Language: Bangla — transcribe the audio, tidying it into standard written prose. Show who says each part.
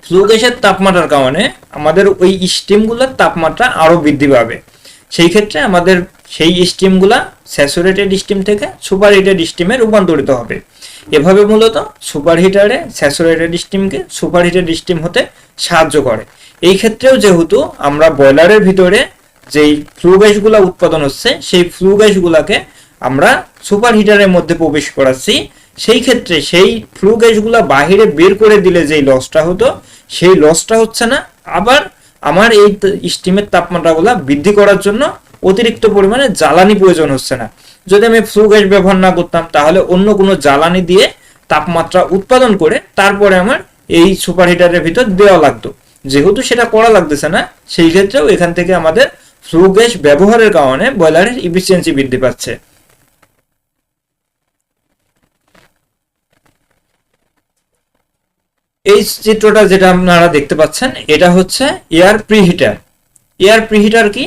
Speaker 1: ফ্লু গ্যাসের তাপমাত্রার কারণে আমাদের ওই স্টিমগুলোর তাপমাত্রা আরো বৃদ্ধি পাবে। সেই ক্ষেত্রে আমাদের সেই স্টিমগুলা স্যাচুরেটেড স্টিম থেকে সুপারহিটেড স্টিমে রূপান্তরিত হবে। এভাবে মূলত সুপারহিটারে স্যাচুরেটেড স্টিমকে সুপারহিটেড স্টিম হতে সাহায্য করে। এই ক্ষেত্রেও যেহেতু আমরা বয়লারের ভিতরে যেই ফ্লু গ্যাসগুলা উৎপাদন হচ্ছে সেই ফ্লু গ্যাসগুলাকে আমরা সুপারহিটারের মধ্যে প্রবেশ করাচ্ছি, সেই ক্ষেত্রে সেই ফ্লু গ্যাসগুলা বাহিরে বের করে দিলে যেই লসটা হতো সেই লসটা হচ্ছে না। আবার আমার এই স্টিমের তাপমাত্রাগুলা বৃদ্ধি করার জন্য অতিরিক্ত পরিমাণে জ্বালানি প্রয়োজন হচ্ছে না। যদি আমি ফ্লু গ্যাস ব্যবহার না করতাম তাহলে অন্য কোনো জ্বালানি দিয়ে তাপমাত্রা উৎপাদন করে তারপরে আমার এই সুপারহিটারের ভিতর দেওয়া লাগতো। যেহেতু সেটা করা লাগতেছে না, সেই ক্ষেত্রেও এখান থেকে আমাদের ফ্লু গ্যাস ব্যবহারের কারণে বয়লারের ইফিসিয়েন্সি বৃদ্ধি পাচ্ছে। এই চিত্রটা যেটা আপনারা দেখতে পাচ্ছেন এটা হচ্ছে এয়ার প্রিহিটার। এয়ার প্রিহিটার কি?